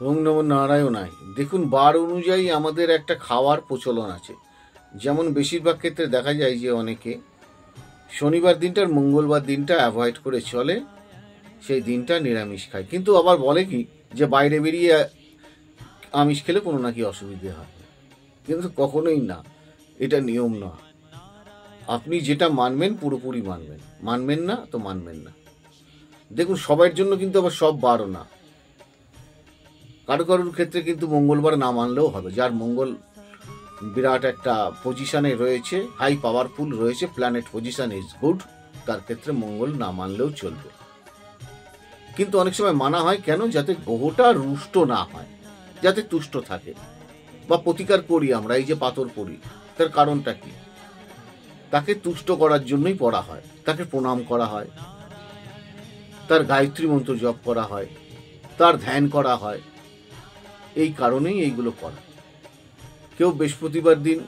ওং নমো নারায়ণায়। দেখুন, বার অনুযায়ী আমাদের একটা খাওয়ার প্রচলন আছে। যেমন বেশিরভাগ ক্ষেত্রে দেখা যায় যে অনেকে শনিবার দিনটা আর মঙ্গলবার দিনটা অ্যাভয়েড করে চলে, সেই দিনটা নিরামিষ খায়। কিন্তু আবার বলে কি যে বাইরে বেরিয়ে আমিষ খেলে কোনো নাকি অসুবিধে হয়, কিন্তু কখনোই না, এটা নিয়ম না। আপনি যেটা মানবেন পুরোপুরি মানবেন, মানবেন না তো মানবেন না। দেখুন, সবার জন্য কিন্তু আবার সব বারও না। কারো কারোর ক্ষেত্রে কিন্তু মঙ্গলবার না মানলেও হবে। যার মঙ্গল বিরাট একটা পজিশনে রয়েছে, হাই পাওয়ারফুল রয়েছে, প্ল্যানেট পজিশন ইজ গুড, তার ক্ষেত্রে মঙ্গল না মানলেও চলবে। কিন্তু অনেক সময় মানা হয় কেন? যাতে গ্রহটা রুষ্ট না হয়, যাতে তুষ্ট থাকে। বা প্রতিকার করি আমরা, এই যে পাথর পড়ি, তার কারণটা কি? তাকে তুষ্ট করার জন্যই পড়া হয়, তাকে প্রণাম করা হয়, তার গায়ত্রী মন্ত্র জপ করা হয়, তার ধ্যান করা হয়। এই কারণেই এইগুলো করা। কেউ বৃহস্পতিবার দিন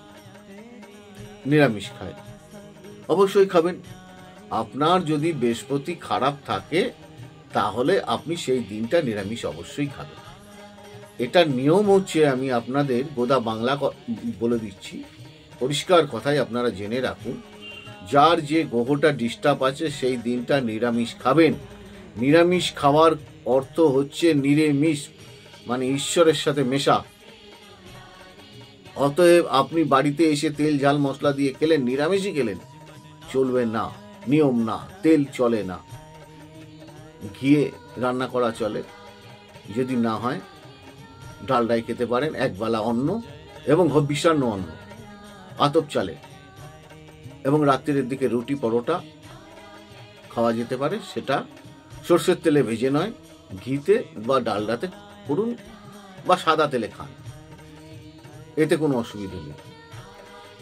নিরামিষ খায়, অবশ্যই খাবেন। আপনার যদি বৃহস্পতি খারাপ থাকে তাহলে আপনি সেই দিনটা নিরামিষ অবশ্যই খাবেন। এটার নিয়ম হচ্ছে, আমি আপনাদের গোদা বাংলা বলে দিচ্ছি, পরিষ্কার কথাই আপনারা জেনে রাখুন। যার যে গ্রহটা ডিস্টার্ব আছে সেই দিনটা নিরামিষ খাবেন। নিরামিষ খাওয়ার অর্থ হচ্ছে নিরামিষ, মানে ঈশ্বরের সাথে মেশা। অতএব আপনি বাড়িতে এসে তেল ঝাল মশলা দিয়ে খেলেন, নিরামিষই খেলেন, চলবে না, নিয়ম না। তেল চলে না, ঘিয়ে রান্না করা চলে, যদি না হয় ডালডাই খেতে পারেন, একবেলা অন্ন এবং বিষান্ন অন্ন, আতপ চালে, এবং রাত্রির দিকে রুটি পরোটা খাওয়া যেতে পারে। সেটা সর্ষের তেলে ভেজে নয়, ঘিতে বা ডালডাতে করুন, বা সাদা তেলে খান, এতে কোনো অসুবিধা নেই।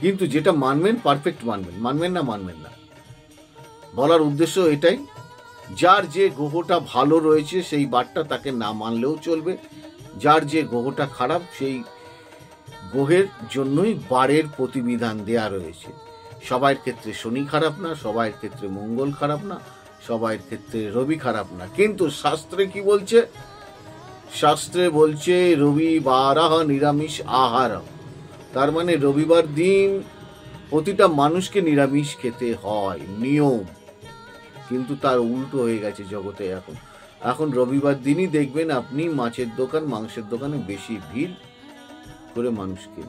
কিন্তু যেটা মানবেন পারফেক্ট মানবেন, মানবেন না মানবেন না। বলার উদ্দেশ্য এটাই, যার যে গ্রহটা ভালো রয়েছে সেই বারটা তাকে না মানলেও চলবে। যার যে গ্রহটা খারাপ সেই গ্রহের জন্যই বারের প্রতিবিধান দেয়া রয়েছে। সবার ক্ষেত্রে শনি খারাপ না, সবার ক্ষেত্রে মঙ্গল খারাপ না, সবার ক্ষেত্রে রবি খারাপ না। কিন্তু শাস্ত্রে কি বলছে? শাস্ত্রে বলছে রবিবারাহ নিরামিষ আহার, তার মানে রবিবার দিন প্রতিটা মানুষকে নিরামিষ খেতে হয়, নিয়ম। কিন্তু তার উল্টো হয়ে গেছে জগতে। এখন রবিবার দিনই দেখবেন আপনি মাছের দোকান, মাংসের দোকানে বেশি ভিড় করে মানুষকে।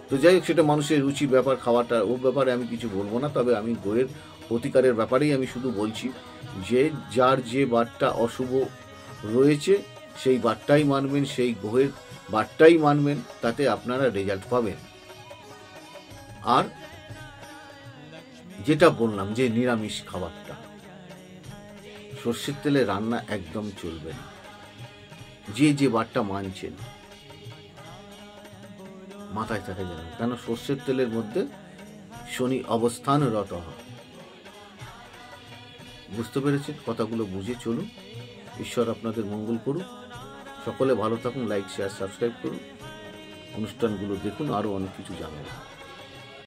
তো যাই হোক, সেটা মানুষের রুচি ব্যাপার, খাওয়াটা ও ব্যাপারে আমি কিছু বলবো না। তবে আমি গ্রহের প্রতিকারের ব্যাপারেই আমি শুধু বলছি যে যার যে বারটা অশুভ রয়েছে সেই বারটাই মানবেন, সেই গ্রহের বারটাই মানবেন, তাতে আপনারা রেজাল্ট পাবেন। আর যেটা বললাম যে নিরামিষ খাবারটা, সর্ষের তেলে রান্না একদম চলবে না। যে যে বারটা মানছেন মাথায় থাকে যাবে, কেন সর্ষের তেলের মধ্যে শনি অবস্থানরত হয়। বুঝতে পেরেছেন? কথাগুলো বুঝে চলুন। ঈশ্বর আপনাদের মঙ্গল করুন। সকলে ভালো থাকুন। লাইক, শেয়ার, সাবস্ক্রাইব করুন। অনুষ্ঠানগুলো দেখুন, আরও অনেক কিছু জানাবেন।